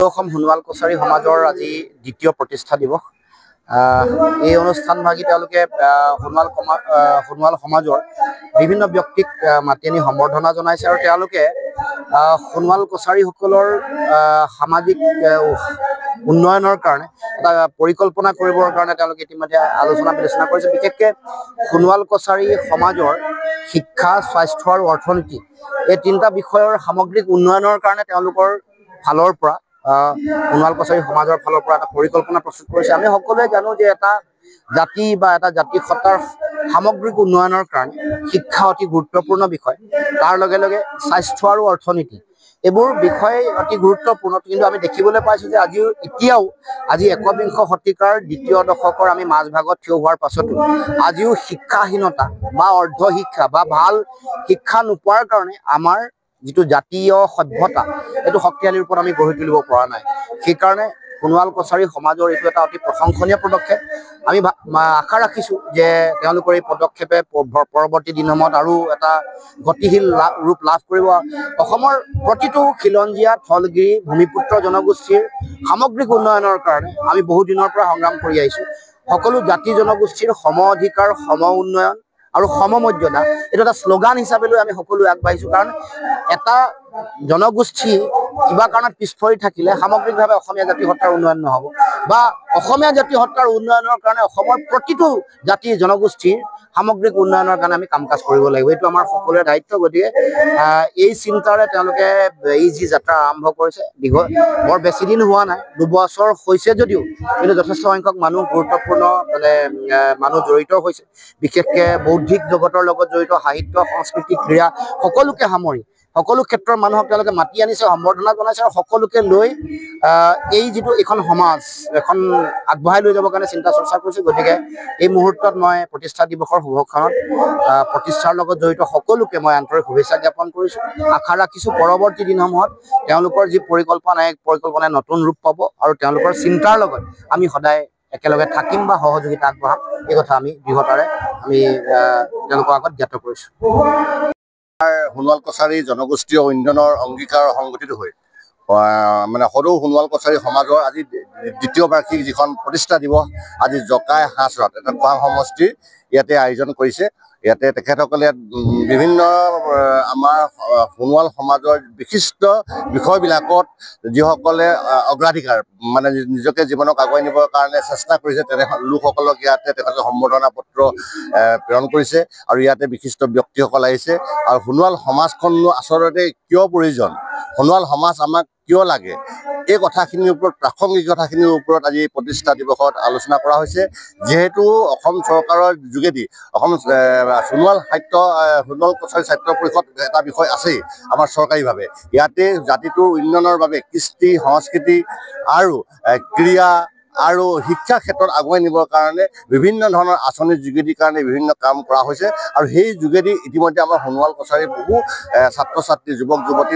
অসম সোণোৱাল কছাৰী সমাজৰ আজি দ্বিতীয় প্ৰতিষ্ঠা দিৱস। এই অনুষ্ঠানভাগী তেওঁলোকে সোণোৱাল সমাজৰ বিভিন্ন ব্যক্তিক মাতি আনি সম্বৰ্ধনা জনাইছে আৰু তেওঁলোকে সোণোৱাল কছাৰীসকলৰ সামাজিক উন্নয়নৰ কাৰণে এটা পৰিকল্পনা কৰিবৰ কাৰণে তেওঁলোকে ইতিমধ্যে আলোচনা বিলোচনা কৰিছে। বিশেষকৈ সোণোৱাল কছাৰী সমাজৰ শিক্ষা, স্বাস্থ্য আৰু অৰ্থনীতি এই তিনিটা বিষয়ৰ সামগ্ৰিক উন্নয়নৰ কাৰণে তেওঁলোকৰ ফালৰ পৰা সোণোৱাল কছাৰী সমাজৰ ফালৰ পৰা এটা পৰিকল্পনা প্ৰস্তুত কৰিছে। আমি সকলোৱে জানো যে এটা জাতি বা এটা জাতিসত্তাৰ সামগ্ৰিক উন্নয়নৰ কাৰণে শিক্ষা অতি গুৰুত্বপূৰ্ণ বিষয়। তাৰ লগে লগে স্বাস্থ্য আৰু অৰ্থনীতি এইবোৰ বিষয় অতি গুৰুত্বপূৰ্ণ। কিন্তু আমি দেখিবলৈ পাইছোঁ যে এতিয়াও একবিংশ শতিকাৰ দ্বিতীয় দশকৰ আমি মাজভাগত থিয় হোৱাৰ পাছতো আজিও শিক্ষাহীনতা বা অৰ্ধ শিক্ষা বা ভাল শিক্ষা নোপোৱাৰ কাৰণে আমাৰ যিটো জাতীয় সভ্যতা এইটো শক্তিশালী ৰূপত আমি গঢ়ি তুলিব পৰা নাই। সেইকাৰণে সোণোৱাল কছাৰী সমাজৰ এইটো এটা অতি প্ৰশংসনীয় পদক্ষেপ। আমি আশা ৰাখিছোঁ যে তেওঁলোকৰ এই পদক্ষেপে পৰৱৰ্তী দিনসমূহত আৰু এটা গতিশীল ৰূপ লাভ কৰিব। অসমৰ প্ৰতিটো খিলঞ্জীয়া, থলগিৰি, ভূমিপুত্ৰ জনগোষ্ঠীৰ সামগ্ৰিক উন্নয়নৰ কাৰণে আমি বহু দিনৰ পৰা সংগ্ৰাম কৰি আহিছোঁ। সকলো জাতি জনগোষ্ঠীৰ সম অধিকাৰ, সম উন্নয়ন আৰু সমমৰ্যাদা এইটো এটা শ্লোগান হিচাপে লৈ আমি সকলোৱে আগবাঢ়িছোঁ। কাৰণ এটা জনগোষ্ঠী কিবা কাৰণত পিছ পৰি থাকিলে সামগ্ৰিকভাৱে অসমীয়া জাতিসত্তাৰ উন্নয়ন নহ'ব বা অসমীয়া জাতিসত্তাৰ উন্নয়নৰ কাৰণে অসমৰ প্ৰতিটো জাতি জনগোষ্ঠীৰ সামগ্ৰিক উন্নয়নৰ কাৰণে আমি কাম কাজ কৰিব লাগিব। এইটো আমাৰ সকলোৰে দায়িত্ব। গতিকে এই চিন্তাৰে তেওঁলোকে এই যি যাত্ৰা আৰম্ভ কৰিছে, বৰ বেছি দিন হোৱা নাই, 2 বছৰ হৈছে যদিও কিন্তু যথেষ্ট সংখ্যক মানুহ গুৰুত্বপূৰ্ণ মানুহ জড়িত হৈছে। বিশেষকৈ বৌদ্ধিক জগতৰ লগত জড়িত, সাহিত্য, সংস্কৃতি, ক্ৰীড়া সকলোকে সামৰি সকলো ক্ষেত্ৰৰ মানুহক তেওঁলোকে মাতি আনিছে, সম্বৰ্ধনা জনাইছে আৰু সকলোকে লৈ এই যিটো এখন সমাজ এখন আগবঢ়াই লৈ যাবৰ কাৰণে চিন্তা চৰ্চা কৰিছে। গতিকে এই মুহূৰ্তত মই প্ৰতিষ্ঠা দিৱসৰ শুভক্ষণত প্ৰতিষ্ঠাৰ লগত জড়িত সকলোকে মই আন্তৰিক শুভেচ্ছা জ্ঞাপন কৰিছোঁ। আশা ৰাখিছোঁ পৰৱৰ্তী দিনসমূহত তেওঁলোকৰ যি পৰিকল্পনা, এই পৰিকল্পনাই নতুন ৰূপ পাব আৰু তেওঁলোকৰ চিন্তাৰ লগত আমি সদায় একেলগে থাকিম বা সহযোগিতা আগবঢ়াম, এই কথা আমি দৃঢ়তাৰে তেওঁলোকৰ আগত জ্ঞাত কৰিছোঁ। সোণোৱাল কছাৰী জনগোষ্ঠীয় উন্নয়নৰ অংগীকাৰ সংগঠিত হৈ মানে সদৌ সোণোৱাল কছাৰী সমাজৰ আজি দ্বিতীয় বাৰ্ষিক যিখন প্ৰতিষ্ঠা দিৱস আজি জকাই হাঁচৰাত এটা খোৱাং সমষ্টিৰ ইয়াতে আয়োজন কৰিছে। ইয়াতে তেখেতসকলে বিভিন্ন আমাৰ সোণোৱাল সমাজৰ বিশিষ্ট বিষয়বিলাকত যিসকলে অগ্ৰাধিকাৰ মানে নিজকে জীৱনক আগুৱাই নিবৰ কাৰণে চেষ্টা কৰিছে তেনে লোকসকলক ইয়াতে তেখেতে সম্বৰ্ধনা পত্ৰ প্ৰেৰণ কৰিছে আৰু ইয়াতে বিশিষ্ট ব্যক্তিসকল আহিছে। আৰু সোণোৱাল সমাজখননো আচলতে কিয় প্ৰয়োজন, সোণোৱাল সমাজ আমাক কিয় লাগে, এই কথাখিনিৰ ওপৰত প্ৰাসংগিক কথাখিনিৰ ওপৰত আজি প্ৰতিষ্ঠা দিৱসত আলোচনা কৰা হৈছে। যিহেতু অসম চৰকাৰৰ যোগেদি সোণোৱাল কছাৰী ছাত্ৰ পৰিষদ এটা বিষয় আছেই আমাৰ চৰকাৰীভাৱে। ইয়াতে জাতিটোৰ উন্নয়নৰ বাবে কৃষ্টি, সংস্কৃতি আৰু ক্ৰীড়া আৰু শিক্ষা ক্ষেত্ৰত আগুৱাই নিবৰ কাৰণে বিভিন্ন ধৰণৰ আঁচনিৰ যোগেদিৰ কাৰণে বিভিন্ন কাম কৰা হৈছে আৰু সেই যোগেদি ইতিমধ্যে আমাৰ সোণোৱাল কছাৰীৰ বহু ছাত্ৰ ছাত্ৰী, যুৱক যুৱতী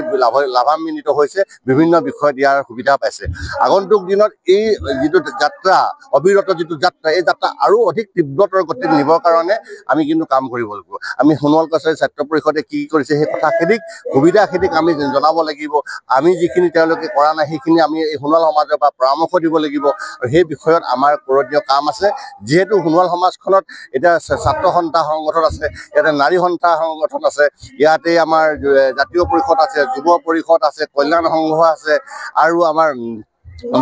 লাভান্বিত হৈছে, বিভিন্ন বিষয়ত ইয়াৰ সুবিধা পাইছে। আগন্তুক দিনত এই যিটো যাত্ৰা, অবিৰত যিটো যাত্ৰা, এই যাত্ৰা আৰু অধিক তীব্ৰতৰ গতিত নিবৰ কাৰণে আমি কিন্তু কাম কৰিব লাগিব। আমি সোণোৱাল কছাৰী ছাত্ৰ পৰিষদে কি কৰিছে সেই কথাখিনিক, সুবিধাখিনিক আমি জনাব লাগিব। আমি যিখিনি তেওঁলোকে কৰা নাই সেইখিনি আমি এই সোণোৱাল সমাজৰ পৰা পৰামৰ্শ দিব লাগিব আৰু সেই বিষয়ত আমাৰ কৰোঁতীয় কাম আছে। যিহেতু সোণোৱাল সমাজখনত এতিয়া ছাত্ৰ সন্থা সংগঠন আছে, ইয়াতে নাৰী সন্থা সংগঠন আছে, ইয়াতে আমাৰ জাতীয় পৰিষদ আছে, যুৱ পৰিষদ আছে, কল্যাণ সংঘ আছে আৰু আমাৰ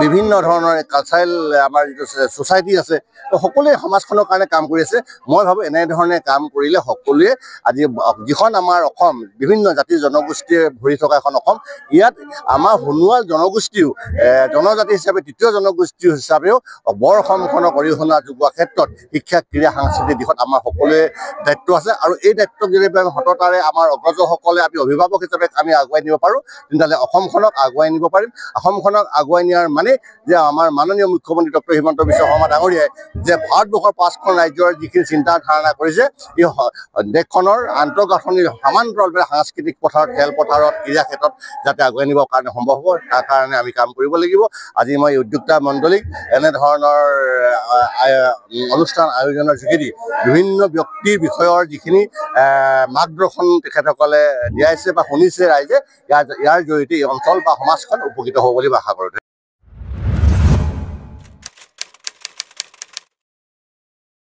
বিভিন্ন ধৰণৰ কালচাৰেল আমাৰ যিটো ছ'চাইটি আছে, সকলোৱে সমাজখনৰ কাৰণে কাম কৰি আছে। মই ভাবোঁ এনেধৰণে কাম কৰিলে সকলোৱে আজি যিখন আমাৰ অসম বিভিন্ন জাতি জনগোষ্ঠীয়ে ভৰি থকা এখন অসম, ইয়াত আমাৰ সোণোৱাল জনগোষ্ঠীও জনজাতি হিচাপে তৃতীয় জনগোষ্ঠী হিচাপেও বৰ অসমখনক অৰিহণা যোগোৱাৰ ক্ষেত্ৰত শিক্ষা, ক্ৰীড়া, সাংস্কৃতিক দিশত আমাৰ সকলোৱে দায়িত্ব আছে আৰু এই দায়িত্বক যদি আমি সততাৰে আমাৰ অগ্ৰজসকলে আমি অভিভাৱক হিচাপে আমি আগুৱাই নিব পাৰোঁ, তেতিয়াহ'লে অসমখনক আগুৱাই নিব পাৰিম। অসমখনক আগুৱাই নিয়াৰ মানে যে আমাৰ মাননীয় মুখ্যমন্ত্ৰী ডক্টৰ হিমন্ত বিশ্ব শৰ্মা ডাঙৰীয়াই যে ভাৰতবৰ্ষৰ 5খন ৰাজ্যৰ যিখিনি চিন্তা ধাৰণা কৰিছে, এই দেশখনৰ আন্তঃগাঁথনিৰ সমান্তৰালভাৱে সাংস্কৃতিক পথাৰত, খেলপথাৰত, ক্ৰীড়া ক্ষেত্ৰত যাতে আগুৱাই নিবৰ কাৰণে সম্ভৱ হ'ব, তাৰ কাৰণে আমি কাম কৰিব লাগিব। আজি মই উদ্যোক্তা মণ্ডলীক এনেধৰণৰ অনুষ্ঠান আয়োজনৰ যোগেদি বিভিন্ন ব্যক্তিৰ বিষয়ৰ যিখিনি মাৰ্গদৰ্শন তেখেতসকলে দিয়াইছে বা শুনিছে ৰাইজে, ইয়াৰ জৰিয়তে এই অঞ্চল বা সমাজখন উপকৃত হ'ব বুলি আশা কৰোঁ।